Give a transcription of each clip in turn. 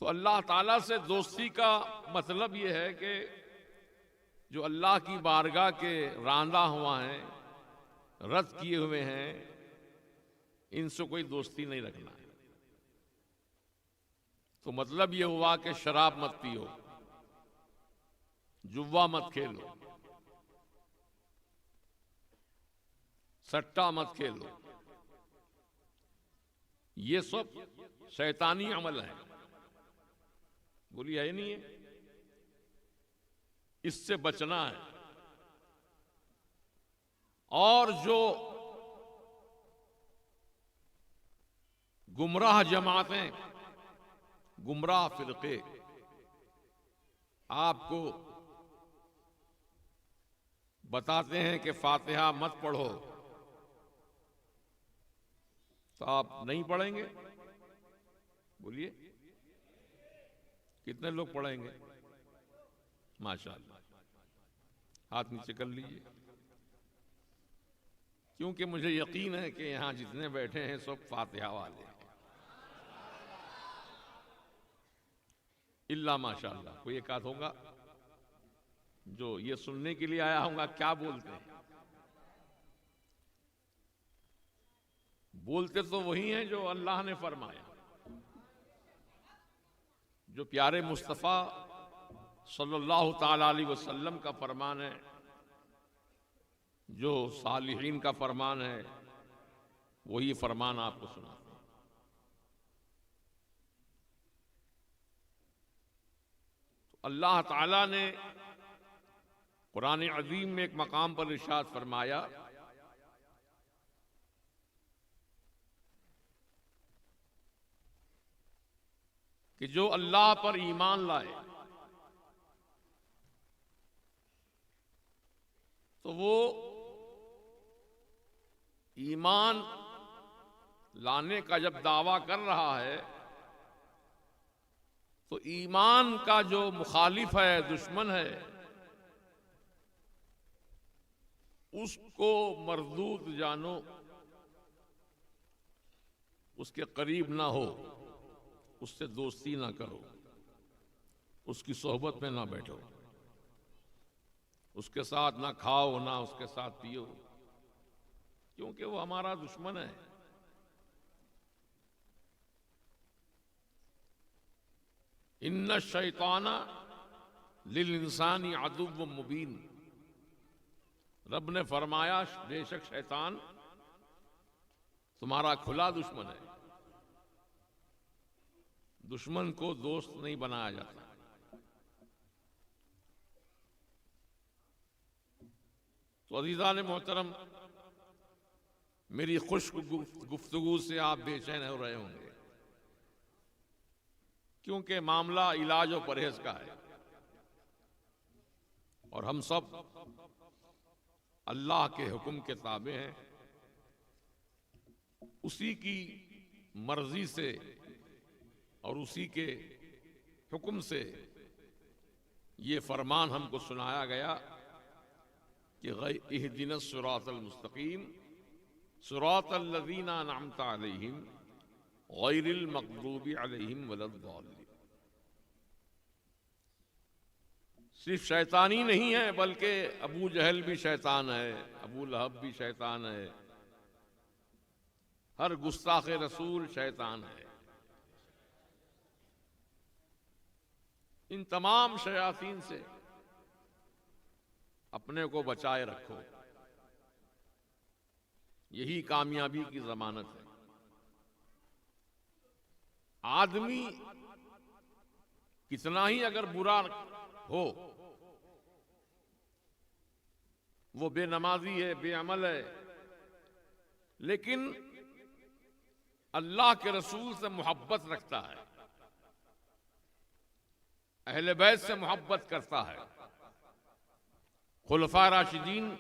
तो अल्लाह ताला से दोस्ती का मतलब ये है कि जो अल्लाह की बारगाह के रांदा हुआ हैं, रद्द किए हुए हैं, इनसे कोई दोस्ती नहीं रखना है। तो मतलब ये हुआ कि शराब मत पियो, जुआ मत खेलो, सट्टा मत खेलो, ये सब शैतानी अमल है। बोली है नहीं है, इससे बचना है। और जो गुमराह जमातें, गुमराह फिरके आपको बताते हैं कि फातिहा मत पढ़ो, तो आप नहीं पढ़ेंगे। बोलिए कितने लोग पढ़ेंगे? माशाअल्लाह, हाथ नीचे कर लीजिए। क्योंकि मुझे यकीन है कि यहां जितने बैठे हैं सब फातिहा वाले हैं, इल्ला माशाअल्लाह कोई एक आध होगा जो ये सुनने के लिए आया होगा क्या बोलते हैं। बोलते तो वही हैं जो अल्लाह ने फरमाया, जो प्यारे मुस्तफ़ा सल्लल्लाहु ताला अलैहि वसल्लम का फरमान है, जो सालिहीन का फरमान है, वही फरमान आपको सुनाते हैं। तो अल्लाह ताला ने कुरान अज़ीम में एक मकाम पर इरशाद फरमाया कि जो अल्लाह पर ईमान लाए तो वो ईमान लाने का जब दावा कर रहा है तो ईमान का जो मुखालिफ है, दुश्मन है, उसको मरदूद जानो, उसके करीब ना हो, उससे दोस्ती ना करो, उसकी सोहबत में ना बैठो, उसके साथ ना खाओ ना उसके साथ पियो, क्योंकि वो हमारा दुश्मन है। इन्ना शैताना लिल इंसानी अदुव्व मुबीन, रब ने फरमाया बेशक शैतान तुम्हारा खुला दुश्मन है। दुश्मन को दोस्त नहीं बनाया जाता। तो अज़ीज़ान मोहतरम, मेरी खुश्क गुफ्तगू से आप बेचैन हो रहे होंगे, क्योंकि मामला इलाज और परहेज का है और हम सब अल्लाह के हुक्म के ताबे हैं। उसी की मर्जी से और उसी के हुक्म से ये फरमान हमको सुनाया गया कि इहदिनस सिरातल मुस्तकीम सिरातल लज़ीना अनअमता अलैहिम गैरिल मग़दूबि अलैहिम वलद्दाल्लीन। सिर्फ शैतानी नहीं है, बल्कि अबू जहल भी शैतान है, अबू लहब भी शैतान है, हर गुस्ताख रसूल शैतान है। इन तमाम शयातीन से अपने को बचाए रखो, यही कामयाबी की जमानत है। आदमी कितना ही अगर बुरा हो, वो बेनमाजी है, बेअमल है, लेकिन अल्लाह के रसूल से मोहब्बत रखता है, अहले बैत से मोहब्बत करता है, खुलफा राशिदीन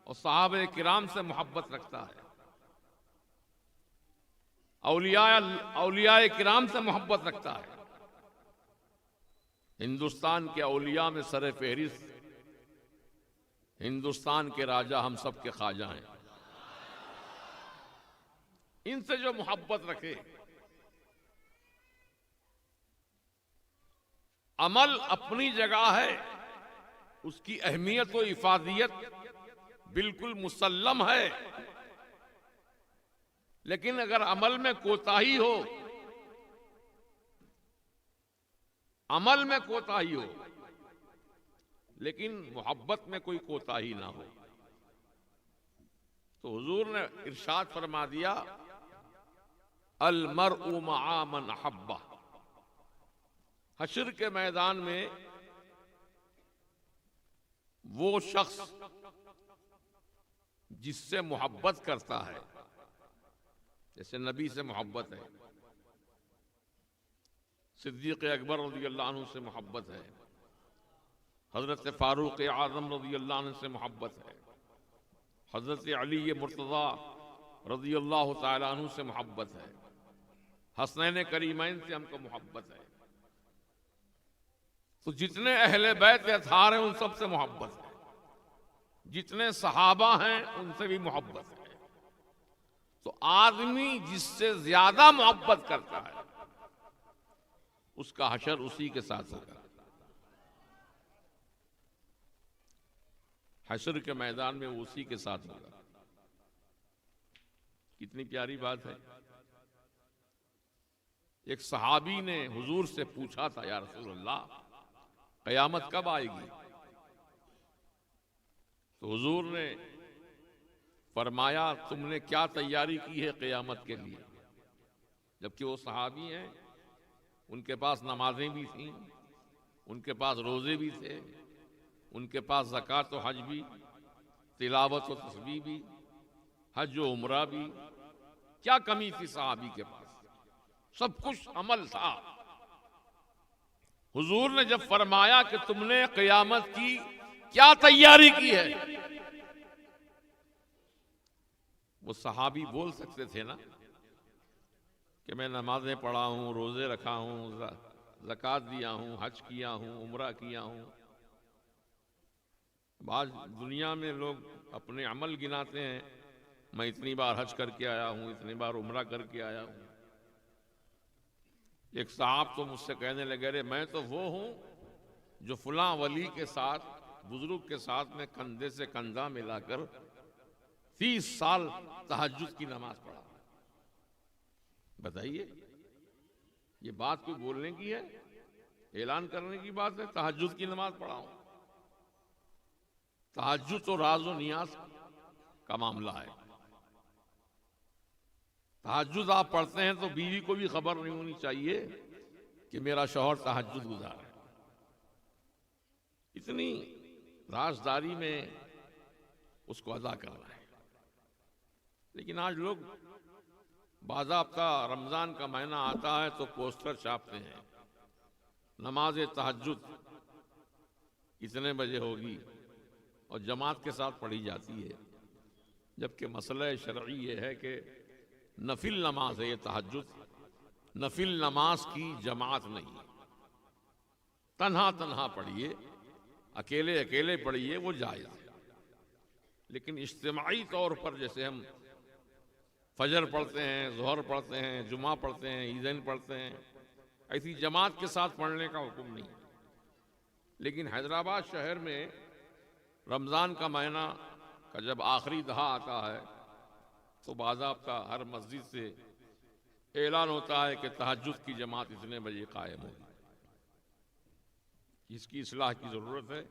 और सहाबे किराम से मोहब्बत रखता है, औलिया किराम से मोहब्बत रखता है। हिंदुस्तान के औलिया में सरे फहरिस्त हिंदुस्तान के राजा हम सब के ख्वाजा हैं। इनसे जो मोहब्बत रखे अमल अपनी जगह है, उसकी अहमियत और इफादियत बिल्कुल मुसल्लम है, लेकिन अगर अमल में कोताही हो, अमल में कोताही हो लेकिन मोहब्बत में कोई कोताही ना हो, तो हुजूर ने इरशाद फरमा दिया, अल मरउ मआ मन अहब्बा। हश्र के मैदान में वो शख्स जिससे मोहब्बत करता है, जैसे नबी से मोहब्बत है, सिद्दीक अकबर रज़ियल्लाहु अन्हु से मोहब्बत है, हजरत फारूक आज़म रज़ियल्लाहु अन्हु से मोहब्बत है, हजरत अली मुर्तज़ा रज़ियल्लाहु ताला अन्हु से मोहब्बत है, हसनैन करीमैन से हमको मोहब्बत है, तो जितने अहले बैत अथहार हैं उन सब से मोहब्बत है, जितने सहाबा हैं उनसे भी मोहब्बत है। तो आदमी जिससे ज्यादा मोहब्बत करता है उसका हशर उसी के साथ होगा। हशर के मैदान में वो उसी के साथ होगा। कितनी प्यारी बात है। एक सहाबी ने हुजूर से पूछा था, या रसूल अल्लाह, कयामत कब आएगी? तो हुजूर ने फरमाया, तुमने क्या तैयारी की है क़यामत के लिए? जबकि वो सहाबी हैं, उनके पास नमाजें भी थीं, उनके पास रोजे भी थे, उनके पास ज़कात और हज भी, तिलावत और तस्बीह भी, हज और उम्रा भी। क्या कमी थी सहाबी के पास? सब कुछ अमल था। हुजूर ने जब फरमाया कि तुमने क़यामत की क्या तैयारी की है, वो सहाबी बोल सकते थे ना कि मैं नमाजें पढ़ा हूं, रोजे रखा हूं, ज़कात दिया हूं, हज किया हूं, उम्रा किया हूं। आज दुनिया में लोग अपने अमल गिनाते हैं, मैं इतनी बार हज करके आया हूं, इतनी बार उम्रा करके आया हूं। एक साहब तो मुझसे कहने लगे, अरे मैं तो वो हूं जो फुला वली के साथ, बुजुर्ग के साथ में कंधे से कंधा मिलाकर 30 साल तहज्जुद की नमाज पढ़ा। बताइए, ये बात कोई बोलने की है? ऐलान करने की बात है? तहज्जुद की नमाज पढ़ा हूं। तहज्जुद तो राज और नियाज का मामला है। तहज्जुद आप पढ़ते हैं तो बीवी को भी खबर नहीं होनी चाहिए कि मेरा शौहर तहज्जुद गुजार है। इतनी राजदारी में उसको अदा करना है। लेकिन आज लोग बाज़ाब्ता रमजान का महीना आता है तो पोस्टर छापते हैं, नमाज तहज्जुद इतने बजे होगी और जमात के साथ पढ़ी जाती है। जबकि मसला शरई ये है कि नफिल नमाज है ये तहज्जुद, नफिल नमाज की जमात नहीं। तन्हा तन्हा पढ़िए, अकेले अकेले पढ़िए, वो जायज़ है। लेकिन इज्तिमाई तौर पर जैसे हम फजर पढ़ते हैं, ज़ोहर पढ़ते हैं, जुमा पढ़ते हैं, ईदैन पढ़ते हैं, ऐसी जमात के साथ पढ़ने का हुक्म नहीं। लेकिन हैदराबाद शहर में रमज़ान का महीना का जब आखिरी दहा आता है तो बाज़ाब्ता हर मस्जिद से ऐलान होता है कि तहज्जुद की जमात इतने बजे कायम होगी। इसकी इस्लाह की ज़रूरत है।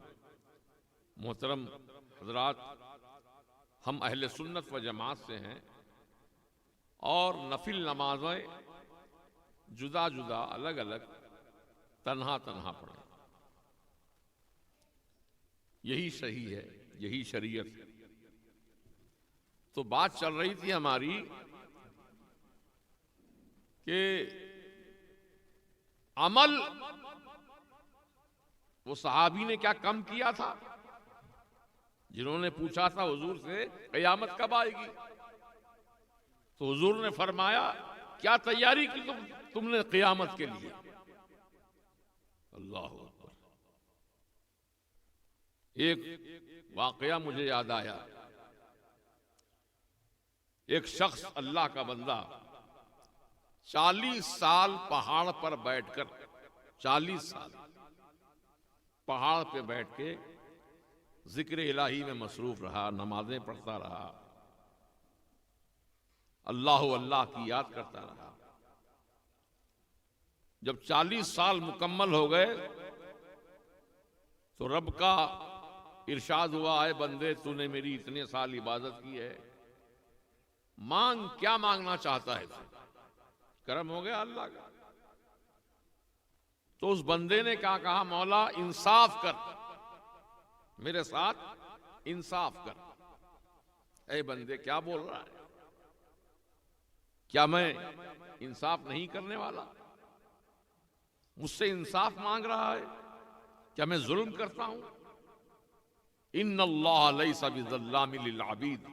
मोहतरम हज़रात, हम अहले सुन्नत व जमात से हैं और नफिल नमाज़ें जुदा जुदा, अलग अलग, तन्हा तन्हा पढ़ें। यही सही है, यही शरीयत है। तो बात चल रही थी हमारी कि अमल, वो सहाबी ने क्या कम किया था जिन्होंने पूछा था हुजूर से क़यामत कब आएगी? तो हुजूर ने फरमाया, क्या तैयारी की तुमने क़यामत के लिए? अल्लाह अकबर। एक वाकया मुझे याद आया। एक शख्स, अल्लाह का बंदा, 40 साल पहाड़ पर बैठकर, 40 साल पहाड़ पे बैठ के जिक्र इलाही में मसरूफ रहा, नमाजें पढ़ता रहा, अल्लाह अल्लाह की याद करता रहा। जब 40 साल मुकम्मल हो गए तो रब का इरशाद हुआ, है बंदे तूने मेरी इतने साल इबादत की है, मांग, क्या मांगना चाहता है? करम हो गया अल्लाह का। तो उस बंदे ने क्या कहा? मौला इंसाफ कर, मेरे साथ इंसाफ कर। ऐ बंदे क्या बोल रहा है? क्या मैं इंसाफ नहीं करने वाला? मुझसे इंसाफ मांग रहा है? क्या मैं जुल्म करता हूं? इन्नल्लाह लैसा बिज़ल्लामिल लिल अबीद।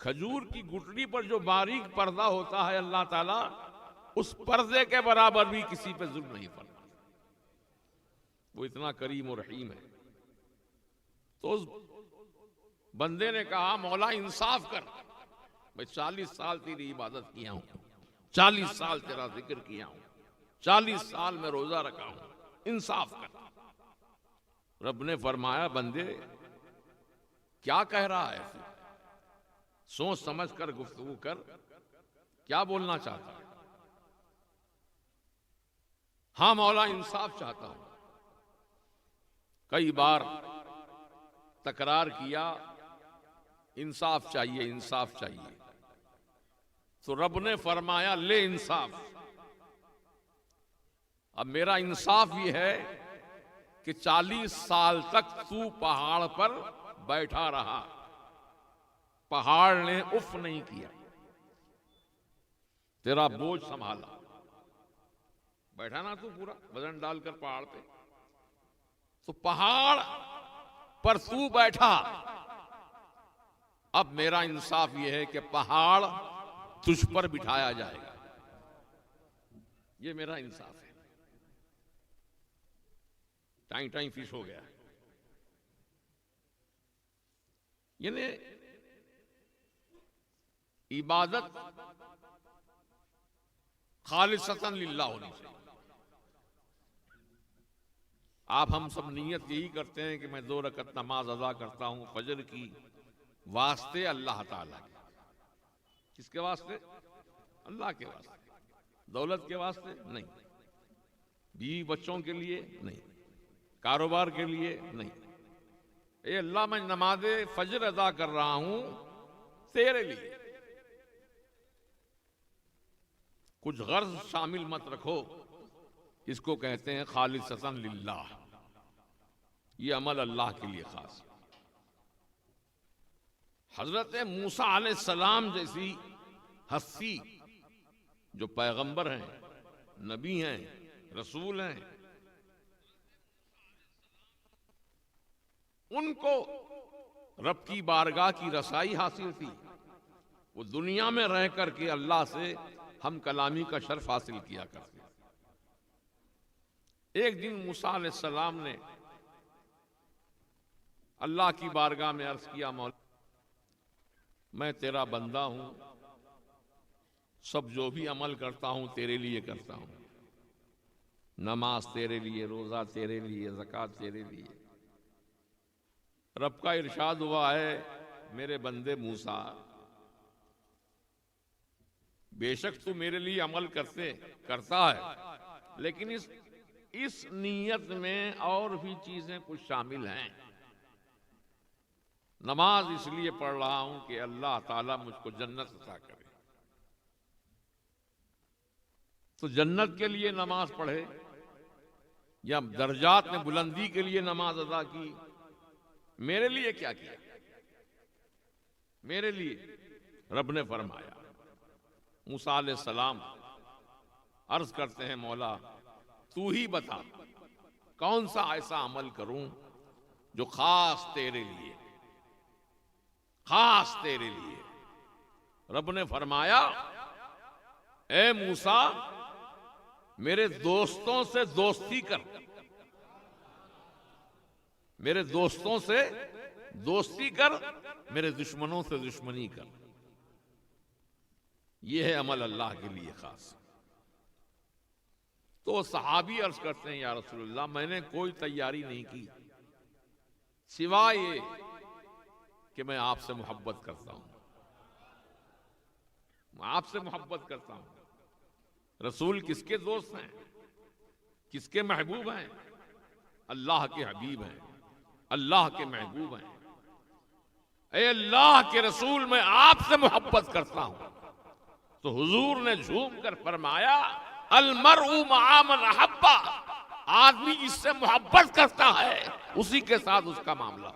खजूर की गुठली पर जो बारीक पर्दा होता है अल्लाह ताला उस पर्दे के बराबर भी किसी पे जुल्म नहीं फरमाता। वो इतना करीम और रहीम है। तो उस बंदे ने कहा, मौला इंसाफ कर, मैं 40 साल तेरी इबादत किया हूं, 40 साल तेरा जिक्र किया हूं, 40 साल में रोजा रखा हूं, इंसाफ कर। रब ने फरमाया, बंदे क्या कह रहा है? सोच समझ कर गुफ्तगू कर, क्या बोलना चाहता है? हाँ मौला इंसाफ चाहता हूं। कई बार तकरार किया, इंसाफ चाहिए, इंसाफ चाहिए। तो रब ने फरमाया, ले इंसाफ। अब मेरा इंसाफ ये है कि 40 साल तक तू पहाड़ पर बैठा रहा, पहाड़ ने उफ नहीं किया, तेरा बोझ संभाला। बैठा ना तू पूरा वजन डालकर पहाड़ पे, तो पहाड़ पर तू बैठा। अब मेरा इंसाफ यह है कि पहाड़ तुझ पर बिठाया जाएगा। ये मेरा इंसाफ है। टाइम टाइम फिश हो गया। यानी इबादत खालिसतन लिल्लाह होनी चाहिए। आप हम सब नियत यही करते हैं कि मैं 2 रकत नमाज अदा करता हूं फजर की, वास्ते अल्लाह ताला के। किसके वास्ते? अल्लाह के वास्ते। दौलत के वास्ते नहीं, बीवी बच्चों के लिए नहीं, कारोबार के लिए नहीं। ए अल्लाह, मैं नमाज़े फजर अदा कर रहा हूं तेरे लिए। कुछ गर्ज शामिल मत रखो। इसको कहते हैं खालिसतन लिल्लाह। ये अमल अल्लाह के लिए खास। हजरत मूसा अलैहिस्सलाम जैसी हस्ती जो पैगंबर हैं, नबी हैं, रसूल हैं, उनको रब की बारगाह की रसाई हासिल थी। वो दुनिया में रह करके अल्लाह से हम कलामी का शर्फ हासिल किया करते। एक दिन मूसा अलैहिस्सलाम ने अल्लाह की बारगाह में अर्ज किया, मौला मैं तेरा बंदा हूं, सब जो भी अमल करता हूं तेरे लिए करता हूं। नमाज तेरे लिए, रोजा तेरे लिए, ज़कात तेरे लिए। रब का इरशाद हुआ है, मेरे बंदे मूसा बेशक तू मेरे लिए अमल करता है, लेकिन इस नीयत में और भी चीजें कुछ शामिल हैं। नमाज इसलिए पढ़ रहा हूं कि अल्लाह ताला मुझको जन्नत अता करे। तो जन्नत के लिए नमाज पढ़े या दर्जात में बुलंदी के लिए नमाज अदा की? मेरे लिए क्या किया? मेरे लिए रब ने फरमाया। मूसा अलैहिस्सलाम अर्ज करते हैं, मौला तू ही बता कौन सा ऐसा अमल करूं जो खास तेरे लिए, खास तेरे लिए। रब ने फरमाया, ए मूसा मेरे दोस्तों से दोस्ती कर, मेरे दोस्तों से दोस्ती कर, मेरे दुश्मनों से दुश्मनी कर। यह है अमल अल्लाह के लिए खास। तो सहाबी अर्ज करते हैं, या रसूलल्लाह, मैंने कोई तैयारी नहीं की सिवाय ये कि मैं आपसे मोहब्बत करता हूं, मैं आपसे मोहब्बत करता हूं। रसूल किसके दोस्त हैं, किसके महबूब हैं? अल्लाह के हबीब हैं, अल्लाह के महबूब हैं। ए अल्लाह के रसूल, मैं आपसे मोहब्बत करता हूं। तो हुजूर ने झूम कर फरमाया, अल मरउ मआ मन अहब्बा, आदमी जिससे मोहब्बत करता है उसी के साथ उसका मामला।